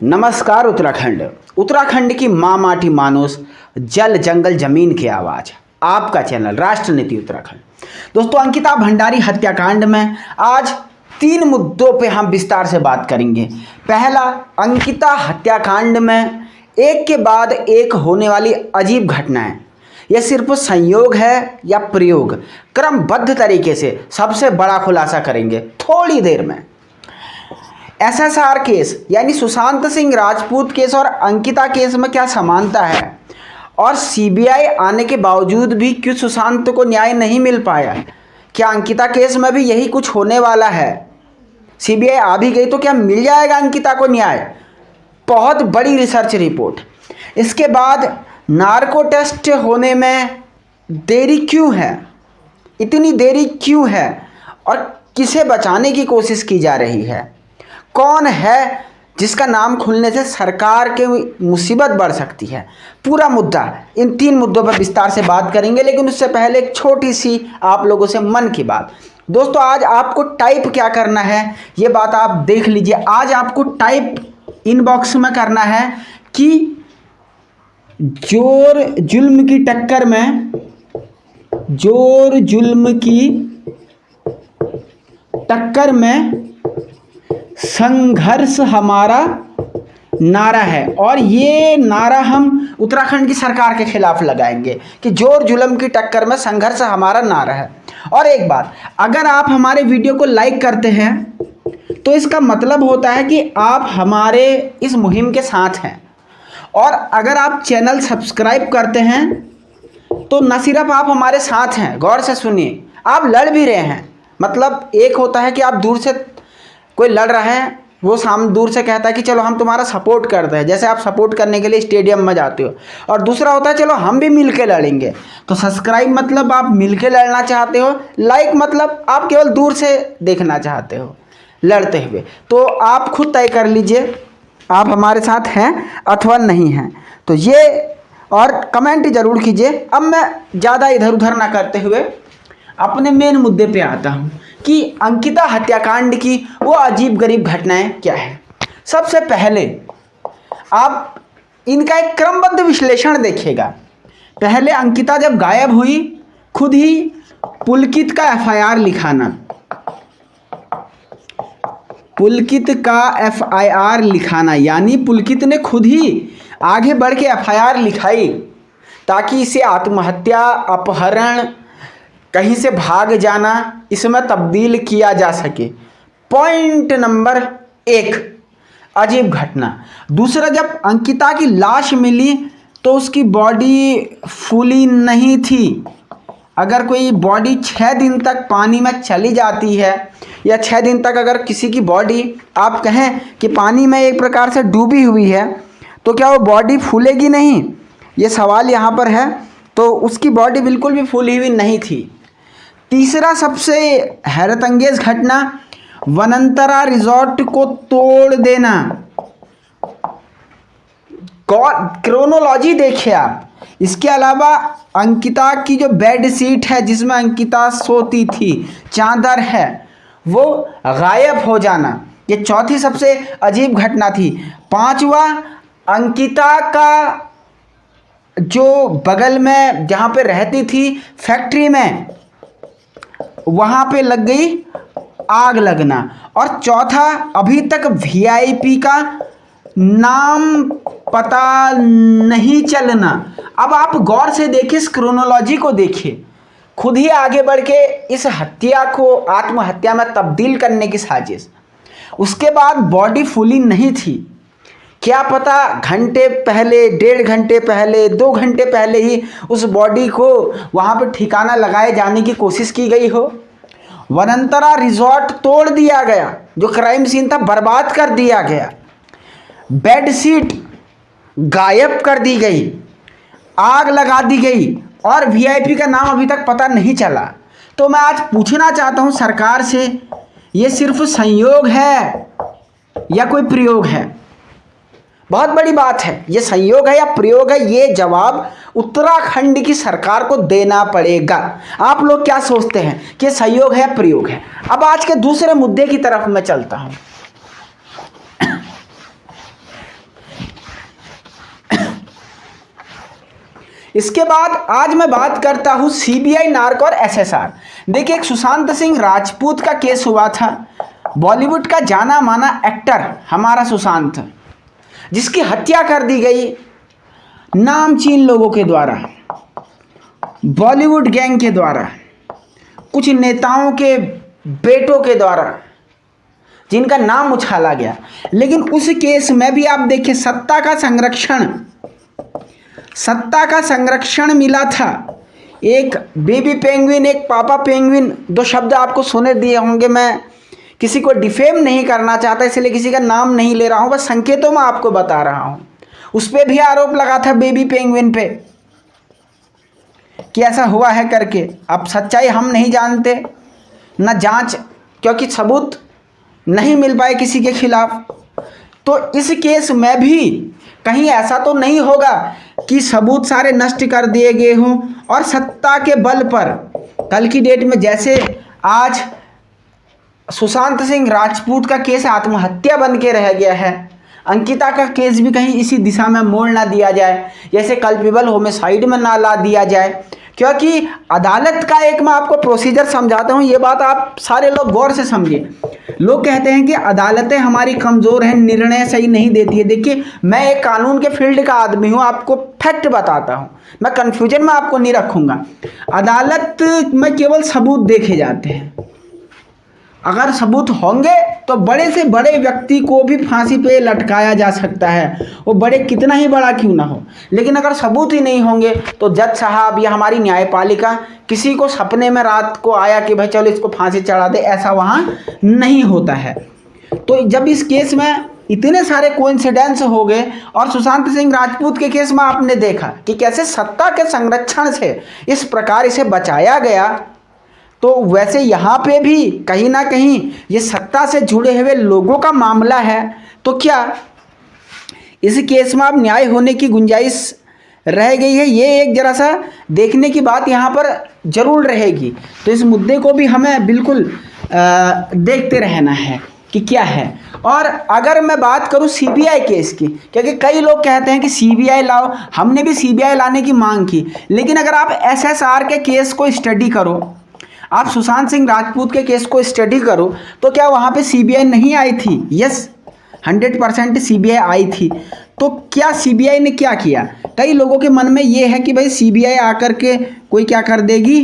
नमस्कार उत्तराखंड। उत्तराखंड की माँ माटी मानोस, जल जंगल जमीन की आवाज़, आपका चैनल राष्ट्र नीति उत्तराखंड। दोस्तों, अंकिता भंडारी हत्याकांड में आज 3 मुद्दों पे हम विस्तार से बात करेंगे। पहला, अंकिता हत्याकांड में एक के बाद एक होने वाली अजीब घटनाएं, यह सिर्फ संयोग है या प्रयोग, क्रमबद्ध तरीके से सबसे बड़ा खुलासा करेंगे थोड़ी देर में। एसएसआर केस यानी सुशांत सिंह राजपूत केस और अंकिता केस में क्या समानता है, और सीबीआई आने के बावजूद भी क्यों सुशांत को न्याय नहीं मिल पाया? क्या अंकिता केस में भी यही कुछ होने वाला है? सीबीआई आ भी गई तो क्या मिल जाएगा अंकिता को न्याय? बहुत बड़ी रिसर्च रिपोर्ट। इसके बाद नार्को टेस्ट होने में देरी क्यों है, इतनी देरी क्यों है, और किसे बचाने की कोशिश की जा रही है? कौन है जिसका नाम खुलने से सरकार के मुसीबत बढ़ सकती है? पूरा मुद्दा, इन 3 मुद्दों पर विस्तार से बात करेंगे। लेकिन उससे पहले एक छोटी सी आप लोगों से मन की बात। दोस्तों, आज आपको टाइप क्या करना है ये बात आप देख लीजिए। आज आपको टाइप इनबॉक्स में करना है कि जोर जुल्म की टक्कर में, जोर जुल्म की टक्कर में संघर्ष हमारा नारा है। और ये नारा हम उत्तराखंड की सरकार के खिलाफ लगाएंगे कि जोर जुल्म की टक्कर में संघर्ष हमारा नारा है। और एक बात, अगर आप हमारे वीडियो को लाइक करते हैं तो इसका मतलब होता है कि आप हमारे इस मुहिम के साथ हैं। और अगर आप चैनल सब्सक्राइब करते हैं तो न सिर्फ आप हमारे साथ हैं, गौर से सुनिए, आप लड़ भी रहे हैं। मतलब एक होता है कि आप दूर से कोई लड़ रहा है, वो सामने दूर से कहता है कि चलो हम तुम्हारा सपोर्ट करते हैं, जैसे आप सपोर्ट करने के लिए स्टेडियम में जाते हो। और दूसरा होता है चलो हम भी मिल के लड़ेंगे। तो सब्सक्राइब मतलब आप मिल के लड़ना चाहते हो, लाइक मतलब आप केवल दूर से देखना चाहते हो लड़ते हुए। तो आप खुद तय कर लीजिए आप हमारे साथ हैं अथवा नहीं हैं। तो ये, और कमेंट ज़रूर कीजिए। अब मैं ज़्यादा इधर उधर ना करते हुए अपने मेन मुद्दे पे आता हूँ कि अंकिता हत्याकांड की वो अजीब गरीब घटनाएं क्या है। सबसे पहले आप इनका एक क्रमबद्ध विश्लेषण देखिएगा। पहले अंकिता जब गायब हुई, खुद ही पुलकित का एफआईआर लिखाना, पुलकित का एफआईआर लिखाना, यानी पुलकित ने खुद ही आगे बढ़ के एफआईआर लिखाई ताकि इसे आत्महत्या, अपहरण, कहीं से भाग जाना इसमें तब्दील किया जा सके। पॉइंट नंबर 1, अजीब घटना। दूसरा, जब अंकिता की लाश मिली तो उसकी बॉडी फूली नहीं थी। अगर कोई बॉडी 6 दिन तक पानी में चली जाती है, या 6 दिन तक अगर किसी की बॉडी आप कहें कि पानी में एक प्रकार से डूबी हुई है, तो क्या वो बॉडी फूलेगी नहीं? ये सवाल यहाँ पर है। तो उसकी बॉडी बिल्कुल भी फूली हुई नहीं थी। तीसरा सबसे हैरतअंगेज घटना, वनंतरा रिजॉर्ट को तोड़ देना। क्रोनोलॉजी देखिए आप। इसके अलावा अंकिता की जो बेड शीट है जिसमें अंकिता सोती थी, चादर है, वो गायब हो जाना, ये चौथी सबसे अजीब घटना थी। 5वां, अंकिता का जो बगल में जहाँ पे रहती थी फैक्ट्री में, वहाँ पे लग गई आग लगना। और चौथा, अभी तक वीआईपी का नाम पता नहीं चलना। अब आप गौर से देखिए, इस क्रोनोलॉजी को देखिए। खुद ही आगे बढ़ के इस हत्या को आत्महत्या में तब्दील करने की साजिश। उसके बाद बॉडी फूली नहीं थी। क्या पता घंटे पहले, 1.5 घंटे पहले, 2 घंटे पहले ही उस बॉडी को वहाँ पे ठिकाना लगाए जाने की कोशिश की गई हो। वनंतरा रिजॉर्ट तोड़ दिया गया, जो क्राइम सीन था बर्बाद कर दिया गया। बेडशीट गायब कर दी गई, आग लगा दी गई, और वीआईपी का नाम अभी तक पता नहीं चला। तो मैं आज पूछना चाहता हूँ सरकार से, ये सिर्फ संयोग है या कोई प्रयोग है? बहुत बड़ी बात है, ये संयोग है या प्रयोग है, ये जवाब उत्तराखंड की सरकार को देना पड़ेगा। आप लोग क्या सोचते हैं कि संयोग है या प्रयोग है? अब आज के दूसरे मुद्दे की तरफ मैं चलता हूं। इसके बाद आज मैं बात करता हूँ सीबीआई, नार्को और एसएसआर। देखिए, एक सुशांत सिंह राजपूत का केस हुआ था। बॉलीवुड का जाना माना एक्टर हमारा सुशांत, जिसकी हत्या कर दी गई नामचीन लोगों के द्वारा, बॉलीवुड गैंग के द्वारा, कुछ नेताओं के बेटों के द्वारा, जिनका नाम उछाला गया। लेकिन उस केस में भी आप देखिए, सत्ता का संरक्षण मिला था। एक बेबी पेंगुइन, एक पापा पेंगुइन, दो शब्द आपको सुने दिए होंगे। मैं किसी को डिफेम नहीं करना चाहता, इसलिए किसी का नाम नहीं ले रहा हूं, बस संकेतों में आपको बता रहा हूं। उस पर भी आरोप लगा था बेबी पेंगुइन पे कि ऐसा हुआ है करके। अब सच्चाई हम नहीं जानते, न जांच, क्योंकि सबूत नहीं मिल पाए किसी के खिलाफ। तो इस केस में भी कहीं ऐसा तो नहीं होगा कि सबूत सारे नष्ट कर दिए गए हों और सत्ता के बल पर कल की डेट में, जैसे आज सुशांत सिंह राजपूत का केस आत्महत्या बन के रह गया है, अंकिता का केस भी कहीं इसी दिशा में मोड़ ना दिया जाए, जैसे कल्पेबल होमिसाइड में ना ला दिया जाए। क्योंकि अदालत का एक मैं आपको प्रोसीजर समझाता हूँ, ये बात आप सारे लोग गौर से समझिए। लोग कहते हैं कि अदालतें हमारी कमज़ोर हैं, निर्णय सही नहीं देती है। देखिए, मैं एक कानून के फील्ड का आदमी हूँ, आपको फैक्ट बताता हूँ, मैं कन्फ्यूजन में आपको नहीं रखूँगा। अदालत में केवल सबूत देखे जाते हैं। अगर सबूत होंगे तो बड़े से बड़े व्यक्ति को भी फांसी पे लटकाया जा सकता है, वो बड़े कितना ही बड़ा क्यों ना हो। लेकिन अगर सबूत ही नहीं होंगे तो जज साहब या हमारी न्यायपालिका किसी को सपने में रात को आया कि भाई चलो इसको फांसी चढ़ा दे, ऐसा वहाँ नहीं होता है। तो जब इस केस में इतने सारे कोइंसिडेंस हो गए, और सुशांत सिंह राजपूत के केस में आपने देखा कि कैसे सत्ता के संरक्षण से इस प्रकार इसे बचाया गया, तो वैसे यहाँ पे भी कहीं ना कहीं ये सत्ता से जुड़े हुए लोगों का मामला है। तो क्या इस केस में अब न्याय होने की गुंजाइश रह गई है? ये एक जरा सा देखने की बात यहाँ पर जरूर रहेगी। तो इस मुद्दे को भी हमें बिल्कुल देखते रहना है कि क्या है। और अगर मैं बात करूँ सीबीआई केस की, क्योंकि कई लोग कहते हैं कि सीबीआई लाओ, हमने भी सीबीआई लाने की मांग की, लेकिन अगर आप एसएसआर के केस को स्टडी करो, आप सुशांत सिंह राजपूत के केस को स्टडी करो, तो क्या वहाँ पे सीबीआई नहीं आई थी? यस, 100% सीबीआई आई थी। तो क्या सीबीआई ने क्या किया? कई लोगों के मन में ये है कि भाई सीबीआई आकर के कोई क्या कर देगी,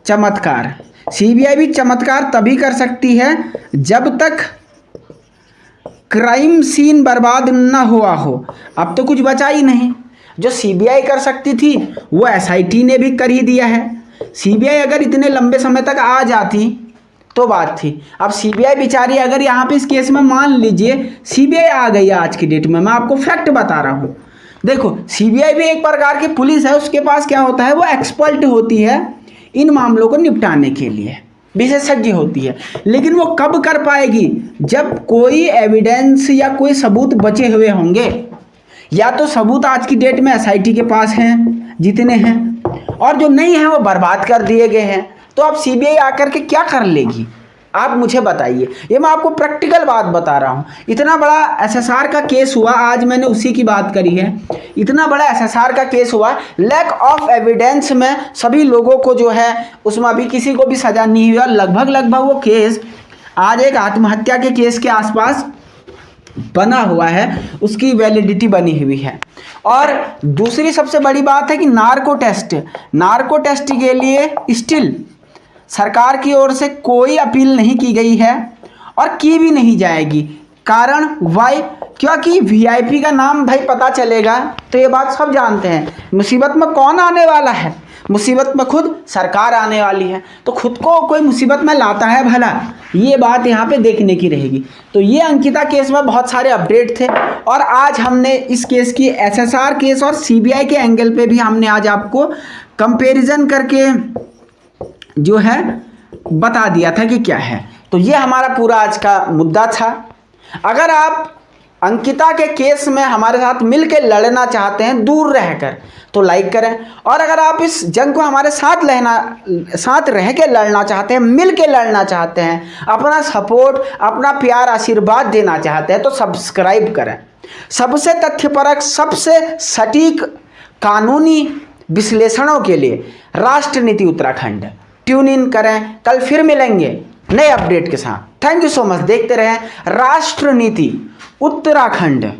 चमत्कार। सीबीआई भी चमत्कार तभी कर सकती है जब तक क्राइम सीन बर्बाद ना हुआ हो। अब तो कुछ बचा ही नहीं। जो सीबीआई कर सकती थी वो एसआईटी ने भी कर ही दिया है। सीबीआई अगर इतने लंबे समय तक आ जाती तो बात थी। अब सीबीआई बेचारी, अगर यहाँ पे इस केस में मान लीजिए सीबीआई आ गई आज की डेट में, मैं आपको फैक्ट बता रहा हूँ। देखो, सीबीआई भी एक प्रकार की पुलिस है, उसके पास क्या होता है, वो एक्सपर्ट होती है इन मामलों को निपटाने के लिए, विशेषज्ञ होती है। लेकिन वो कब कर पाएगी? जब कोई एविडेंस या कोई सबूत बचे हुए होंगे। या तो सबूत आज की डेट में एसआईटी के पास हैं जितने हैं, और जो नहीं है वो बर्बाद कर दिए गए हैं। तो अब सीबीआई आकर के क्या कर लेगी, आप मुझे बताइए। ये मैं आपको प्रैक्टिकल बात बता रहा हूँ। इतना बड़ा एसएसआर का केस हुआ, आज मैंने उसी की बात करी है। इतना बड़ा एसएसआर का केस हुआ, लैक ऑफ एविडेंस में सभी लोगों को जो है उसमें अभी किसी को भी सजा नहीं हुई, और लगभग वो केस आज एक आत्महत्या के केस के आसपास बना हुआ है, उसकी वैलिडिटी बनी हुई है। और दूसरी सबसे बड़ी बात है कि नार्को टेस्ट के लिए स्टिल सरकार की ओर से कोई अपील नहीं की गई है और की भी नहीं जाएगी। कारण वाई? क्योंकि वीआईपी का नाम भाई पता चलेगा तो ये बात सब जानते हैं, मुसीबत में कौन आने वाला है? मुसीबत में खुद सरकार आने वाली है। तो खुद को कोई मुसीबत में लाता है भला, ये बात यहाँ पे देखने की रहेगी। तो ये अंकिता केस में बहुत सारे अपडेट थे, और आज हमने इस केस की एसएसआर केस और सीबीआई के एंगल पे भी हमने आज आपको कंपैरिजन करके जो है बता दिया था कि क्या है। तो ये हमारा पूरा आज का मुद्दा था। अगर आप अंकिता के केस में हमारे साथ मिलकर लड़ना चाहते हैं दूर रहकर, तो लाइक करें, और अगर आप इस जंग को हमारे साथ रह के लड़ना चाहते हैं, मिल के लड़ना चाहते हैं, अपना सपोर्ट, अपना प्यार, आशीर्वाद देना चाहते हैं, तो सब्सक्राइब करें। सबसे तथ्यपरक, सबसे सटीक कानूनी विश्लेषणों के लिए राष्ट्र नीति उत्तराखंड ट्यून इन करें। कल फिर मिलेंगे नए अपडेट के साथ। Thank you so much. देखते रहें राष्ट्र नीति उत्तराखंड।